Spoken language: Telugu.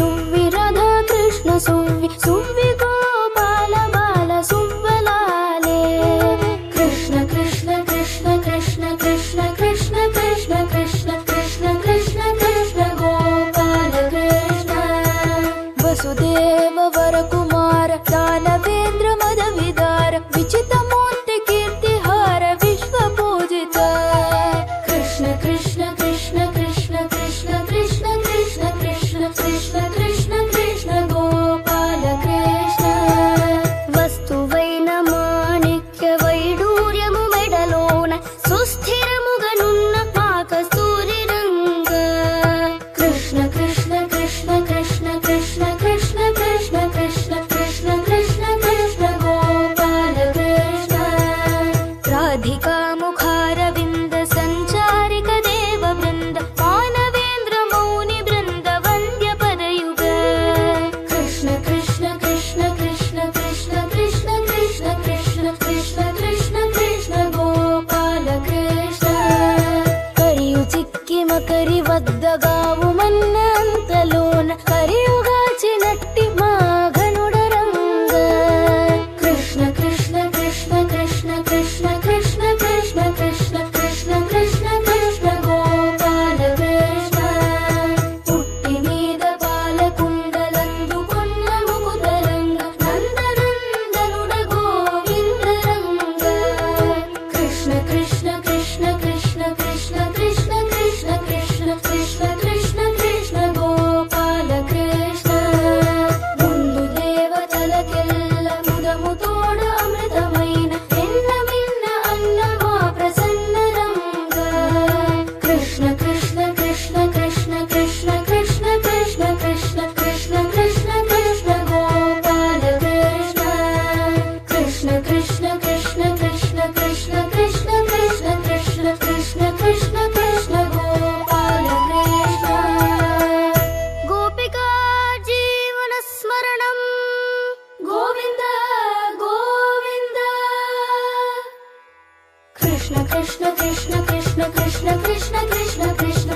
సువ్వి రాధా కృష్ణ సువ్వి సువ్వి గోపాల బాల సువ్వలాలే. కృష్ణ కృష్ణ కృష్ణ కృష్ణ కృష్ణ కృష్ణ కృష్ణ కృష్ణ కృష్ణ కృష్ణ కృష్ణ గోపాల కృష్ణ. వసుదేవ వర కుమార దానవేంద్ర మద విదార విచిత మూర్తి కీర్తిహార విశ్వ పూజిత. కృష్ణ కృష్ణ కృష్ణ కృష్ణ కృష్ణ కృష్ణ కృష్ణ కృష్ణ కృష్ణ కృష్ణ కృష్ణ గోపాల కృష్ణ. వస్తువైన మాణిక్య వైడూర్యము మెడలోన సుస్థిరముగనున్న మా కస్తూరి రంగ. కృష్ణ కృష్ణ కృష్ణ కృష్ణ కృష్ణ కృష్ణ కృష్ణ కృష్ణ కృష్ణ కృష్ణ కృష్ణ గోపాల కృష్ణ. రాధికా ముఖారవింద సంచారిక దేవ బృంద మానవేంద్ర మౌని బృంద వంద్య పదయుగ. కృష్ణ కృష్ణ కృష్ణ కృష్ణ కృష్ణ కృష్ణ కృష్ణ కృష్ణ కృష్ణ కృష్ణ కృష్ణ గోపాల కృష్ణ. కరియు చిక్కి మకరి వద్దగావు మన్న అంతలోన కరియుగాచినట్టి మా ఘనుడ రంగ. కృష్ణ కృష్ణ కృష్ణ కృష్ణ కృష్ణ కృష్ణ కృష్ణ కృష్ణ కృష్ణ కృష్ణ కృష్ణ గోపాల కృష్ణ. పుట్టి మీద పాలకుండలందుకున్న ముకుదరంగ నందనందనుడ గోవింద రంగ. కృష్ణ కృష్ణ కృష్ణ కృష్ణ కృష్ణ కృష్ణ కృష్ణ కృష్ణ కృష్ణ కృష్ణ కృష్ణ గోపాల కృష్ణ. ముందు దేవతలకెల్ల ముదము తోడ అమృతమైన ఎన్న మిన్న అన్న మా ప్రసన్న రంగ. కృష్ణ కృష్ణ కృష్ణ కృష్ణ కృష్ణ కృష్ణ కృష్ణ కృష్ణ కృష్ణ కృష్ణ కృష్ణ గోపాల కృష్ణ. కృష్ణ కృష్ణ కృష్ణ కృష్ణ కృష్ణ కృష్ణ కృష్ణ కృష్ణ కృష్ణ కృష్ణ కృష్ణ గోపాల కృష్ణ. గోపికా జీవన స్మరణం గోవింద గోవింద. కృష్ణ కృష్ణ కృష్ణ కృష్ణ కృష్ణ కృష్ణ కృష్ణ కృష్ణ